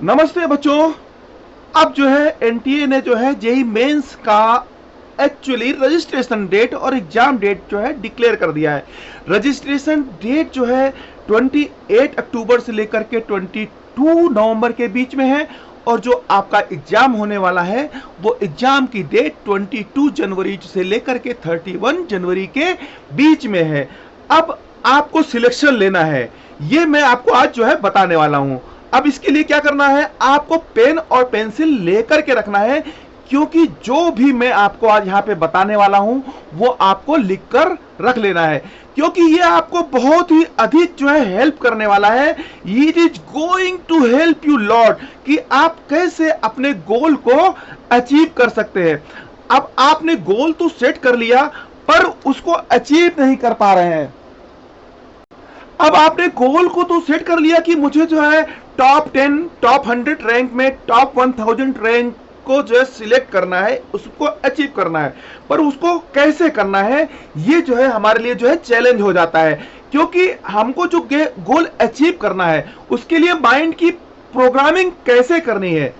नमस्ते बच्चों। अब जो है एनटीए ने जो है जेई मेंस का एक्चुअली रजिस्ट्रेशन डेट और एग्जाम डेट जो है डिक्लेयर कर दिया है। रजिस्ट्रेशन डेट जो है 28 अक्टूबर से लेकर के 22 नवंबर के बीच में है और जो आपका एग्जाम होने वाला है वो एग्जाम की डेट 22 जनवरी से लेकर के 31 जनवरी के बीच में है। अब आपको सिलेक्शन लेना है, ये मैं आपको आज जो है बताने वाला हूं। अब इसके लिए क्या करना है, आपको पेन और पेंसिल लेकर के रखना है, क्योंकि जो भी मैं आपको आज यहाँ पे बताने वाला हूं वो आपको लिखकर रख लेना है, क्योंकि ये आपको बहुत ही अधिक जो है हेल्प करने वाला है। It is going to help you lot कि आप कैसे अपने गोल को अचीव कर सकते हैं। अब आपने गोल तो सेट कर लिया पर उसको अचीव नहीं कर पा रहे हैं। अब आपने गोल को तो सेट कर लिया कि मुझे जो है टॉप 10, टॉप 100 रैंक में टॉप 1000 रैंक को जो है सिलेक्ट करना है, उसको अचीव करना है, पर उसको कैसे करना है ये जो है हमारे लिए जो है चैलेंज हो जाता है, क्योंकि हमको जो गोल अचीव करना है उसके लिए माइंड की प्रोग्रामिंग कैसे करनी है।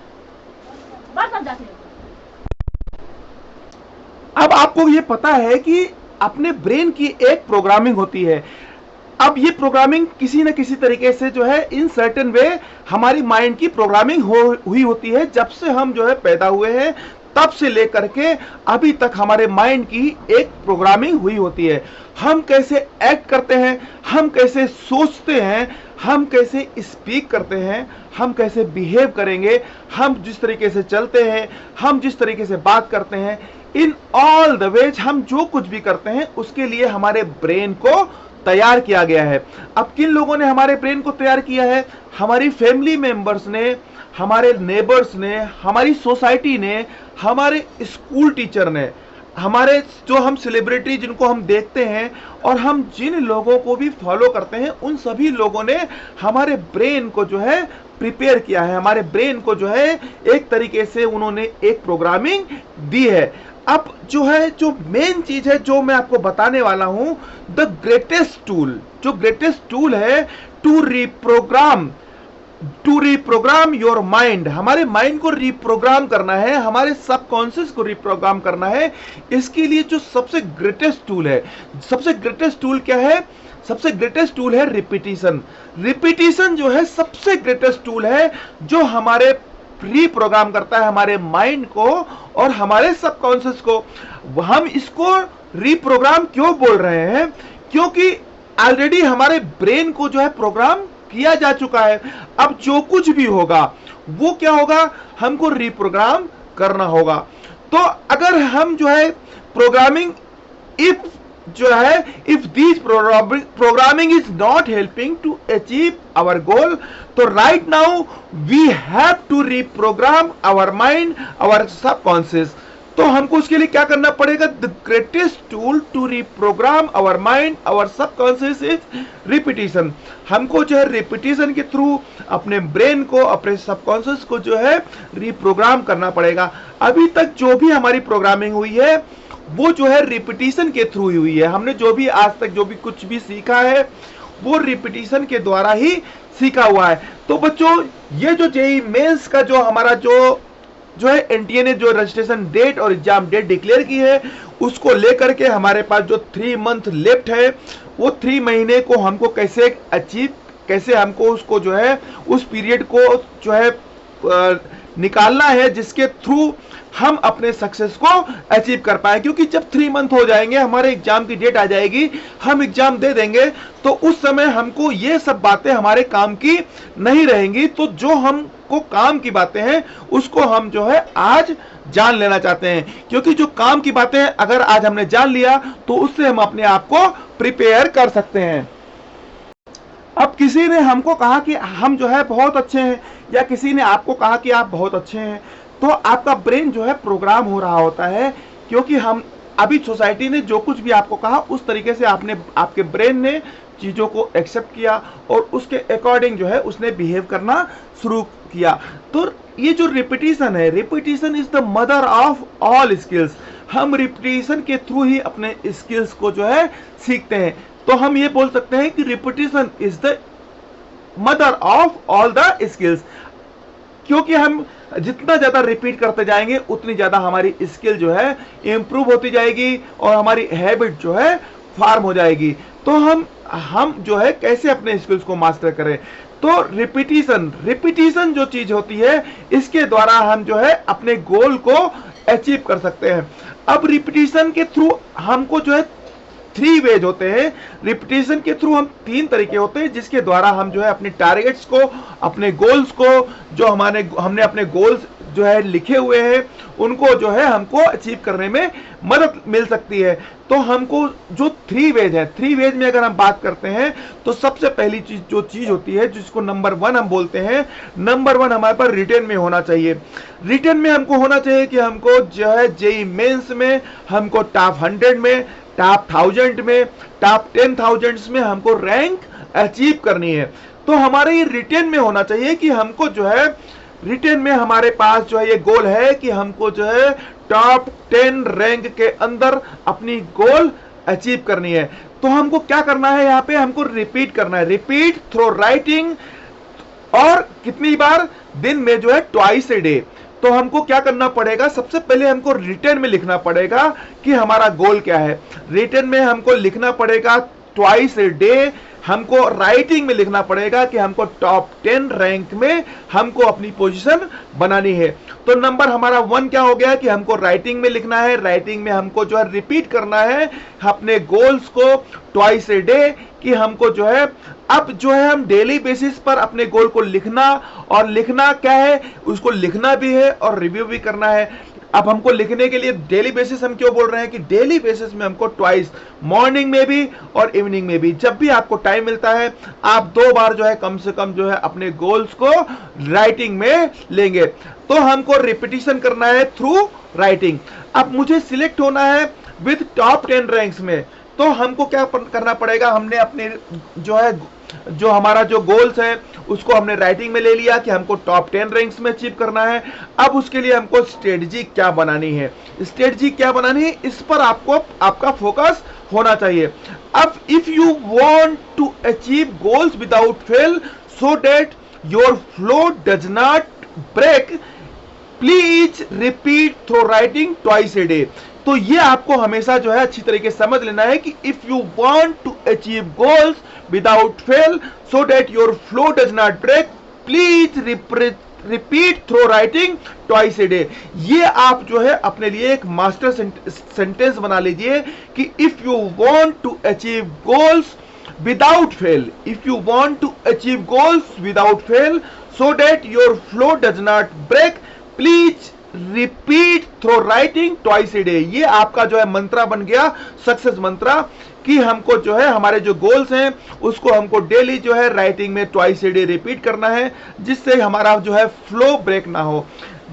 अब आपको ये पता है कि अपने ब्रेन की एक प्रोग्रामिंग होती है। अब ये प्रोग्रामिंग किसी न किसी तरीके से जो है इन सर्टेन वे हमारी माइंड की प्रोग्रामिंग हुई होती है। जब से हम जो है पैदा हुए हैं तब से लेकर के अभी तक हमारे माइंड की एक प्रोग्रामिंग हुई होती है। हम कैसे एक्ट करते हैं, हम कैसे सोचते हैं, हम कैसे स्पीक करते हैं, हम कैसे बिहेव करेंगे, हम जिस तरीके से चलते हैं, हम जिस तरीके से बात करते हैं, इन ऑल द वेज हम जो कुछ भी करते हैं उसके लिए हमारे ब्रेन को तैयार किया गया है। अब किन लोगों ने हमारे ब्रेन को तैयार किया है? हमारी फैमिली मेंबर्स ने, हमारे नेबर्स ने, हमारी सोसाइटी ने, हमारे स्कूल टीचर ने, हमारे जो हम सेलिब्रिटी जिनको हम देखते हैं और हम जिन लोगों को भी फॉलो करते हैं उन सभी लोगों ने हमारे ब्रेन को जो है प्रिपेयर किया है। हमारे ब्रेन को जो है एक तरीके से उन्होंने एक प्रोग्रामिंग दी है। अब जो है जो मेन चीज है जो मैं आपको बताने वाला हूं, द ग्रेटेस्ट टूल, जो ग्रेटेस्ट टूल है टू रिप्रोग्राम योर माइंड। हमारे माइंड को रिप्रोग्राम करना है, हमारे सबकॉन्शियस को रिप्रोग्राम करना है। इसके लिए जो सबसे ग्रेटेस्ट टूल है, सबसे ग्रेटेस्ट टूल क्या है? सबसे ग्रेटेस्ट टूल है रिपीटिशन। रिपीटिशन जो है सबसे ग्रेटेस्ट टूल है जो हमारे प्रोग्राम करता है हमारे माइंड को और हमारे सबकॉन्शियस को। हम इसको रीप्रोग्राम क्यों बोल रहे हैं? क्योंकि ऑलरेडी हमारे ब्रेन को जो है प्रोग्राम किया जा चुका है। अब जो कुछ भी होगा वो क्या होगा, हमको रीप्रोग्राम करना होगा। तो अगर हम जो है programming if these programming is not helping to achieve our goal, तो right now we have to reprogram our mind, our subconscious. तो हमको उसके लिए क्या करना पड़ेगा? The greatest tool to reprogram our mind, our subconscious is repetition. हमको जो है रिपीटिशन के थ्रू अपने ब्रेन को, अपने सबकॉन्शियस को जो है रीप्रोग्राम करना पड़ेगा। अभी तक जो भी हमारी प्रोग्रामिंग हुई है वो जो है रिपीटिशन के थ्रू ही हुई है। हमने जो भी आज तक जो भी कुछ भी सीखा है वो रिपीटिशन के द्वारा ही सीखा हुआ है। तो बच्चों, ये जो जेईई मेंस का जो हमारा जो है एनटीए ने जो रजिस्ट्रेशन डेट और एग्जाम डेट डिक्लेयर की है, उसको लेकर के हमारे पास जो 3 मंथ लेफ्ट है, वो 3 महीने को हमको कैसे अचीव, कैसे हमको उसको जो है उस पीरियड को जो है निकालना है जिसके थ्रू हम अपने सक्सेस को अचीव कर पाए। क्योंकि जब 3 मंथ हो जाएंगे, हमारे एग्जाम की डेट आ जाएगी, हम एग्जाम दे देंगे, तो उस समय हमको ये सब बातें हमारे काम की नहीं रहेंगी। तो जो हमको काम की बातें हैं उसको हम जो है आज जान लेना चाहते हैं, क्योंकि जो काम की बातें हैं अगर आज हमने जान लिया तो उससे हम अपने आप को प्रिपेयर कर सकते हैं। अब किसी ने हमको कहा कि हम जो है बहुत अच्छे हैं, या किसी ने आपको कहा कि आप बहुत अच्छे हैं, तो आपका ब्रेन जो है प्रोग्राम हो रहा होता है, क्योंकि हम अभी सोसाइटी ने जो कुछ भी आपको कहा उस तरीके से आपके ब्रेन ने चीजों को एक्सेप्ट किया और उसके अकॉर्डिंग जो है उसने बिहेव करना शुरू किया। तो ये जो रिपीटिशन है, repetition is the mother of all skills. हम रिपीटिशन के थ्रू ही अपने स्किल्स को जो है सीखते हैं। तो हम ये बोल सकते हैं कि repetition is the mother of all the skills. क्योंकि हम जितना ज्यादा रिपीट करते जाएंगे उतनी ज्यादा हमारी स्किल जो है इंप्रूव होती जाएगी और हमारी हैबिट जो है फॉर्म हो जाएगी। तो हम जो है कैसे अपने स्किल्स को मास्टर करें, तो रिपीटिशन जो चीज होती है इसके द्वारा हम जो है अपने गोल को अचीव कर सकते हैं। अब रिपीटिशन के थ्रू हमको जो है 3 वेज होते हैं। रिपीटिशन के थ्रू हम 3 तरीके होते हैं जिसके द्वारा हम जो है अपने टारगेट्स को, अपने गोल्स को, जो हमने अपने गोल्स जो है लिखे हुए हैं उनको जो है हमको अचीव करने में मदद मिल सकती है। तो हमको जो 3 वेज है, 3 वेज में अगर हम बात करते हैं तो सबसे पहली चीज होती है जिसको नंबर 1 हम बोलते हैं। नंबर 1 हमारे पास रिटन में होना चाहिए। रिटन में हमको होना चाहिए कि हमको जो है जेईई मेंस में हमको टॉप 100 में, टॉप 1000 में, टॉप 10,000 में हमको रैंक अचीव करनी है। तो हमारे ये रिटन में होना चाहिए कि हमको जो है रिटन में हमारे पास जो है ये गोल है कि हमको जो है टॉप 10 रैंक के अंदर अपनी गोल अचीव करनी है। तो हमको क्या करना है, यहाँ पे हमको रिपीट करना है, रिपीट थ्रू राइटिंग, और कितनी बार, दिन में जो है ट्वाइस ए डे। तो हमको क्या करना पड़ेगा, सबसे पहले हमको रिटन में लिखना पड़ेगा कि हमारा गोल क्या है। रिटन में हमको लिखना पड़ेगा ट्वाइस ए डे, हमको राइटिंग में लिखना पड़ेगा कि हमको टॉप 10 रैंक में हमको अपनी पोजीशन बनानी है। तो नंबर हमारा 1 क्या हो गया कि हमको राइटिंग में लिखना है, राइटिंग में हमको जो है रिपीट करना है अपने गोल्स को ट्वाइस ए डे, कि हमको जो है अब जो है हम डेली बेसिस पर अपने गोल को लिखना, और लिखना क्या है, उसको लिखना भी है और रिव्यू भी करना है। अब हमको लिखने के लिए डेली बेसिस हम क्यों बोल रहे हैं कि डेली बेसिस में हमको ट्वाइस, मॉर्निंग में भी और इवनिंग में भी, जब भी आपको टाइम मिलता है आप 2 बार जो है कम से कम जो है अपने गोल्स को राइटिंग में लेंगे। तो हमको रिपीटिशन करना है थ्रू राइटिंग। अब मुझे सिलेक्ट होना है विद टॉप 10 रैंक्स में, तो हमको क्या करना पड़ेगा, हमने अपने जो हमारा जो गोल्स है उसको हमने राइटिंग में ले लिया कि हमको टॉप 10 रैंक्स में अचीव करना है। अब उसके लिए हमको स्ट्रेटजी क्या बनानी है, स्ट्रेटजी क्या बनानी है, इस पर आपका फोकस होना चाहिए। अब if you want to achieve goals without fail so that your flow does not break, please repeat through writing twice a day. तो ये आपको हमेशा जो है अच्छी तरीके से समझ लेना है कि if you want to achieve goals without fail so that your flow does not break, please repeat through writing twice a day. ये आप जो है अपने लिए एक मास्टर सेंटेंस बना लीजिए कि if you want to achieve goals without fail, if you want to achieve goals without fail so that your flow does not break, please repeat through writing twice a day. ये आपका जो है मंत्रा बन गया, success मंत्रा, कि हमको जो है हमारे जो गोल्स हैं उसको हमको डेली जो है राइटिंग में ट्वाइस ए डे रिपीट करना है, जिससे हमारा जो है फ्लो ब्रेक ना हो।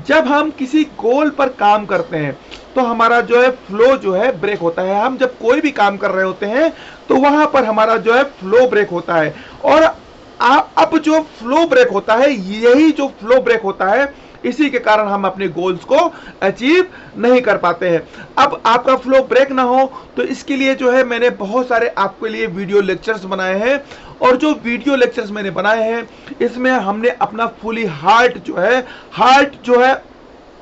जब हम किसी गोल पर काम करते हैं तो हमारा जो है फ्लो जो है ब्रेक होता है। हम जब कोई भी काम कर रहे होते हैं तो वहां पर हमारा जो है फ्लो ब्रेक होता है, और अब जो फ्लो ब्रेक होता है, यही जो फ्लो ब्रेक होता है, इसी के कारण हम अपने गोल्स को अचीव नहीं कर पाते हैं। अब आपका फ्लो ब्रेक ना हो तो इसके लिए जो है मैंने बहुत सारे आपके लिए वीडियो लेक्चर्स बनाए हैं, और जो वीडियो लेक्चर्स मैंने बनाए हैं इसमें हमने अपना फुली हार्ट जो है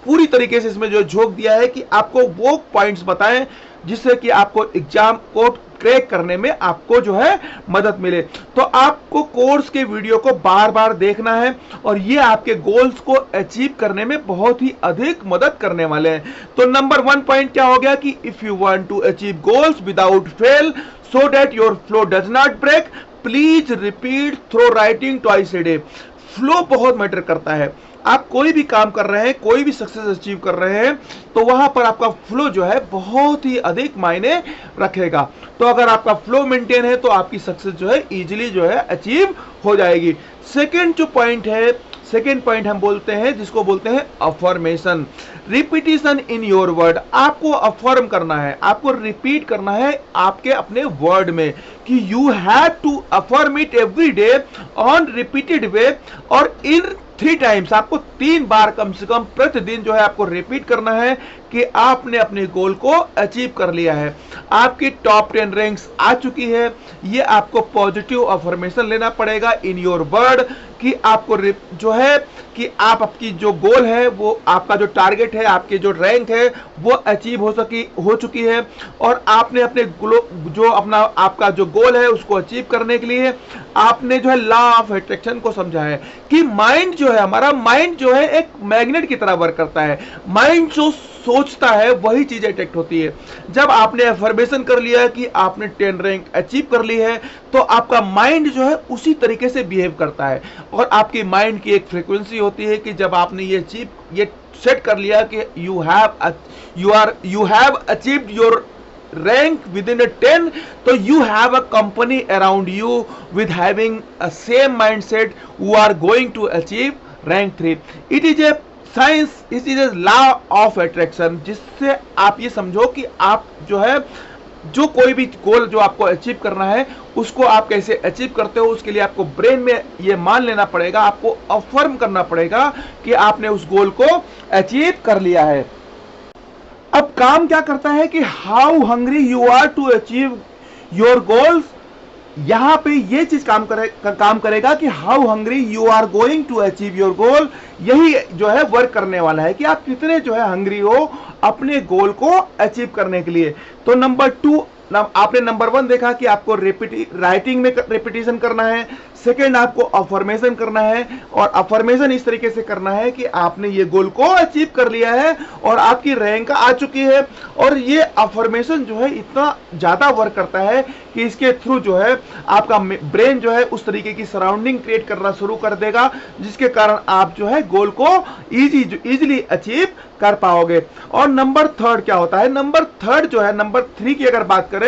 पूरी तरीके से इसमें जो झोंक दिया है कि आपको वो पॉइंट्स बताएं जिससे कि आपको एग्जाम को क्रैक करने में आपको जो है मदद मिले। तो आपको कोर्स के वीडियो को बार बार देखना है, और ये आपके गोल्स को अचीव करने में बहुत ही अधिक मदद करने वाले हैं। तो नंबर 1 पॉइंट क्या हो गया कि if you want to achieve goals without fail so that your flow does not break, please repeat through writing twice a day. Flow बहुत मैटर करता है। आप कोई भी काम कर रहे हैं, कोई भी सक्सेस अचीव कर रहे हैं, तो वहां पर आपका फ्लो जो है बहुत ही अधिक मायने रखेगा। तो अगर आपका फ्लो मेंटेन है तो आपकी सक्सेस जो है इजीली जो है अचीव हो जाएगी। सेकंड जो पॉइंट है, सेकंड पॉइंट हम बोलते हैं जिसको बोलते हैं affirmation, repetition in your word. आपको अफर्म करना है, आपको रिपीट करना है आपके अपने वर्ड में कि you have to affirm it every day on repeated way, और इन 3 टाइम्स, आपको 3 बार कम से कम प्रतिदिन जो है आपको रिपीट करना है कि आपने अपने गोल को अचीव कर लिया है, आपकी टॉप 10 रैंक्स आ चुकी है। ये आपको पॉजिटिव अफर्मेशन लेना पड़ेगा इन योर वर्ड कि आपको जो है कि आप आपकी जो गोल है, वो आपका जो टारगेट है, आपके जो रैंक है वो अचीव हो चुकी है, और आपने अपने जो अपना आपका जो गोल है उसको अचीव करने के लिए आपने जो है लॉ ऑफ अट्रैक्शन को समझा है कि माइंड जो है, हमारा माइंड जो है एक मैग्नेट की तरह वर्क करता है। माइंड जो सोचता है वही चीज अट्रैक्ट होती है। जब आपने अफर्मेशन कर लिया कि आपने 10 रैंक अचीव कर ली है, तो आपका माइंड जो है उसी तरीके से बिहेव करता है, और आपकी माइंड की एक फ्रीक्वेंसी होती है कि जब आपने ये सेट कर लिया कि you have achieved your rank within a 10, so you have a company around you with having a same mindset who are going to achieve rank 3. It is a science, it is a law of attraction, जिससे आप ये समझो कि आप जो है जो कोई भी गोल जो आपको अचीव करना है उसको आप कैसे अचीव करते हो, उसके लिए आपको ब्रेन में ये मान लेना पड़ेगा, आपको अफर्म करना पड़ेगा कि आपने उस गोल को अचीव कर लिया है। अब काम क्या करता है कि how hungry you are to achieve your goals, यहां पे ये चीज काम करेगा कि how hungry you are going to achieve your goal. यही जो है वर्क करने वाला है कि आप कितने जो है हंग्री हो अपने गोल को अचीव करने के लिए। तो नंबर 2, आपने नंबर 1 देखा कि आपको राइटिंग में रिपीटिशन करना है, सेकेंड आपको अफर्मेशन करना है, और अफर्मेशन इस तरीके से करना है कि आपने ये गोल को अचीव कर लिया है और आपकी रैंक आ चुकी है। और ये अफर्मेशन जो है इतना ज्यादा वर्क करता है कि इसके थ्रू जो है आपका ब्रेन जो है उस तरीके की सराउंडिंग क्रिएट करना शुरू कर देगा, जिसके कारण आप जो है गोल को इजीली अचीव कर पाओगे। और नंबर 3 क्या होता है, नंबर 3 जो है, नंबर 3 की अगर बात करें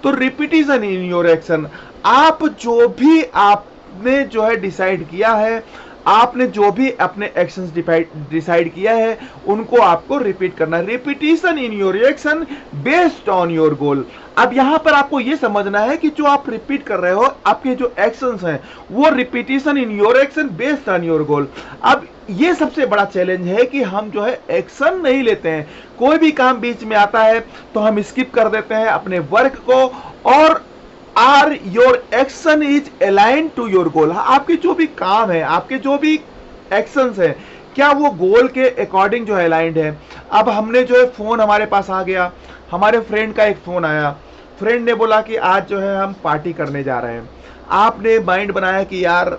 तो रिपीटिशन इन योर एक्शन। आप जो भी आपने जो है डिसाइड किया है, आपने जो भी अपने एक्शंस डिसाइड किया है उनको आपको रिपीट करना है। Repetition in your action based on your goal. अब यहां पर आपको यह समझना है कि जो आप रिपीट कर रहे हो, आपके जो एक्शंस हैं वो repetition in your action based on your goal. अब ये सबसे बड़ा चैलेंज है कि हम जो है एक्शन नहीं लेते हैं। कोई भी काम बीच में आता है तो हम स्किप कर देते हैं अपने वर्क को, और are your action is aligned to your goal. आपके जो भी काम है, आपके जो भी एक्शंस हैं, क्या वो गोल के अकॉर्डिंग जो है अलाइंड है। अब हमने जो है फोन हमारे पास आ गया, हमारे फ्रेंड का एक फोन आया, फ्रेंड ने बोला कि आज जो है हम पार्टी करने जा रहे हैं। आपने माइंड बनाया कि यार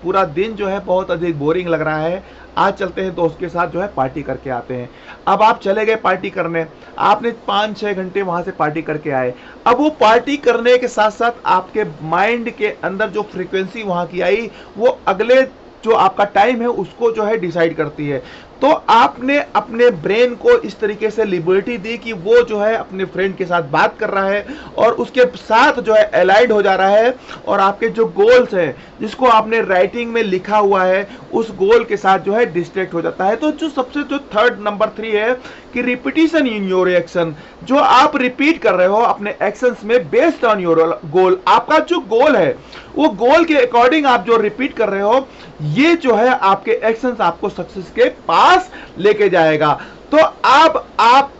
पूरा दिन जो है बहुत अधिक बोरिंग लग रहा है, आज चलते हैं दोस्त के साथ जो है पार्टी करके आते हैं। अब आप चले गए पार्टी करने, आपने 5-6 घंटे वहां से पार्टी करके आए। अब वो पार्टी करने के साथ साथ आपके माइंड के अंदर जो फ्रीक्वेंसी वहां की आई, वो अगले जो आपका टाइम है उसको जो है डिसाइड करती है। तो आपने अपने ब्रेन को इस तरीके से लिबर्टी दी कि वो जो है अपने फ्रेंड के साथ बात कर रहा है और उसके साथ जो है अलाइड हो जा रहा है, और आपके जो गोल्स हैं जिसको आपने राइटिंग में लिखा हुआ है उस गोल के साथ जो है डिस्ट्रैक्ट हो जाता है। तो जो सबसे जो थर्ड नंबर 3 है कि रिपीटिशन इन योर एक्शन, जो आप रिपीट कर रहे हो अपने एक्शंस में बेस्ड ऑन योर गोल। आपका जो गोल है वो गोल के अकॉर्डिंग आप जो रिपीट कर रहे हो, ये जो है आपके एक्शंस आपको सक्सेस के पास लेके जाएगा। तो अब आप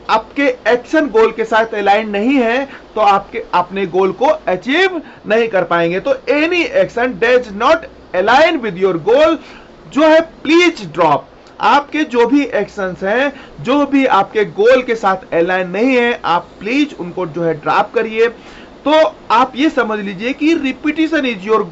आपके एक्शन गोल के साथ अलाइन नहीं है तो आपके अपने गोल को अचीव नहीं कर पाएंगे। तो any action does not align with your goal जो है प्लीज ड्रॉप। आपके जो भी एक्शंस हैं, जो भी आपके गोल के साथ अलाइन नहीं है, आप प्लीज उनको जो है ड्रॉप करिए। तो आप ये समझ लीजिए कि repetition is your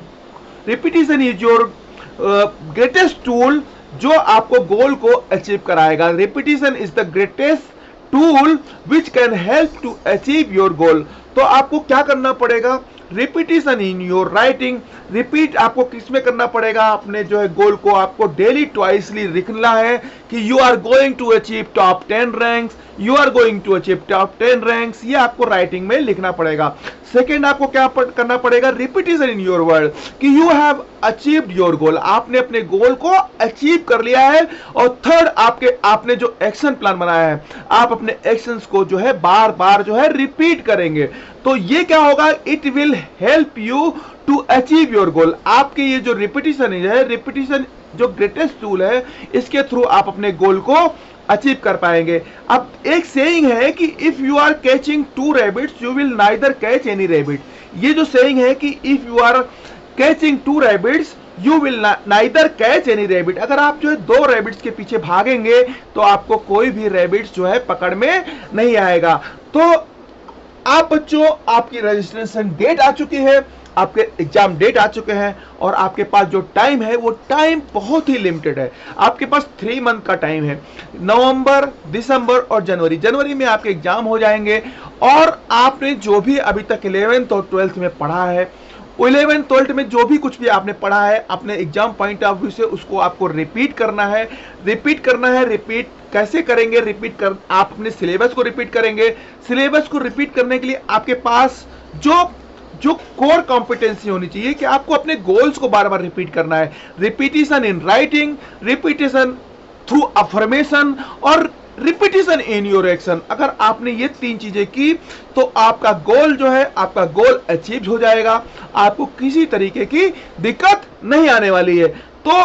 greatest tool जो आपको गोल को अचीव कराएगा। Repetition is the greatest tool which can help to achieve your goal. तो आपको क्या करना पड़ेगा, repetition in your writing. Repeat आपको किसमें करना पड़ेगा, अपने जो है गोल को आपको डेली ट्वाइसली लिखना है कि you are going to achieve top 10 ranks, you are going to achieve top 10 ranks. ये आपको राइटिंग में लिखना पड़ेगा। सेकेंड आपको क्या करना पड़ेगा, रिपीटिशन इन योर वर्ड कि you have achieved your goal, आपने अपने गोल को अचीव कर लिया है। और थर्ड आपने जो एक्शन प्लान बनाया है, आप अपने एक्शंस को जो है बार बार जो है रिपीट करेंगे। तो ये क्या होगा, it will help you to achieve your goal. आपके ये जो रिपीटिशन है, रिपीटिशन जो ग्रेटेस्ट टूल है, इसके थ्रू आप अपने गोल को अचीव कर पाएंगे। अब एक सेइंग है कि if you are catching 2 rabbits you will neither catch any rabbit. ये जो सेइंग है कि if you are catching 2 rabbits you will neither catch any rabbit, अगर आप जो है 2 रैबिट्स के पीछे भागेंगे तो आपको कोई भी रैबिट्स जो है पकड़ में नहीं आएगा। तो आप बच्चों, आपकी रजिस्ट्रेशन डेट आ चुकी है, आपके एग्जाम डेट आ चुके हैं और आपके पास जो टाइम है वो टाइम बहुत ही लिमिटेड है। आपके पास 3 मंथ का टाइम है, नवंबर, दिसंबर और जनवरी। जनवरी में आपके एग्जाम हो जाएंगे और आपने जो भी अभी तक 11th और 12th में पढ़ा है, 11th 12th में जो भी कुछ भी आपने पढ़ा है अपने एग्जाम पॉइंट ऑफ व्यू से, उसको आपको रिपीट करना है। रिपीट कैसे करेंगे, आप अपने सिलेबस को रिपीट करेंगे। सिलेबस को रिपीट करने के लिए आपके पास जो कोर कॉम्पिटेंसी होनी चाहिए कि आपको अपने गोल्स को बार बार रिपीट करना है। Repetition in writing, repetition through affirmation और रिपीटिशन इन योर एक्शन। अगर आपने ये 3 चीजें की तो आपका गोल जो है, आपका गोल अचीव हो जाएगा, आपको किसी तरीके की दिक्कत नहीं आने वाली है। तो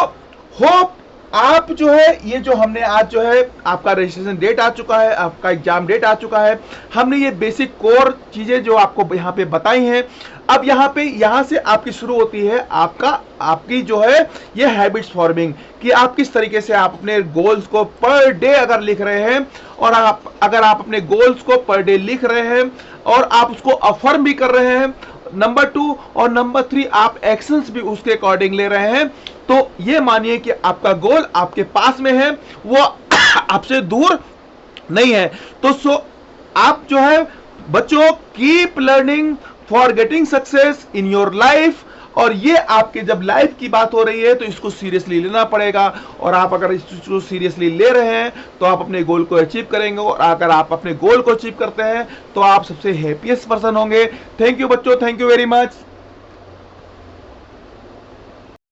होप आप जो है, ये जो हमने आज जो है, आपका रजिस्ट्रेशन डेट आ चुका है, आपका एग्जाम डेट आ चुका है, हमने ये बेसिक कोर चीजें जो आपको यहाँ पे बताई हैं। अब यहाँ से आपकी शुरू होती है आपकी जो है ये हैबिट्स फॉर्मिंग, कि आप किस तरीके से आप अपने गोल्स को पर डे अगर लिख रहे हैं, और अगर आप अपने गोल्स को पर डे लिख रहे हैं और आप उसको अफर्म भी कर रहे हैं, नंबर 2 और नंबर 3 आप एक्शंस भी उसके अकॉर्डिंग ले रहे हैं, तो ये मानिए कि आपका गोल आपके पास में है, वो आपसे दूर नहीं है। तो आप जो है बच्चों, keep learning for getting success in your life. और ये आपके जब लाइफ की बात हो रही है तो इसको सीरियसली लेना पड़ेगा, और आप अगर इसको सीरियसली ले रहे हैं तो आप अपने गोल को अचीव करेंगे, और अगर आप अपने गोल को अचीव करते हैं तो आप सबसे हैप्पीएस्ट पर्सन होंगे। थैंक यू बच्चों, थैंक यू वेरी मच।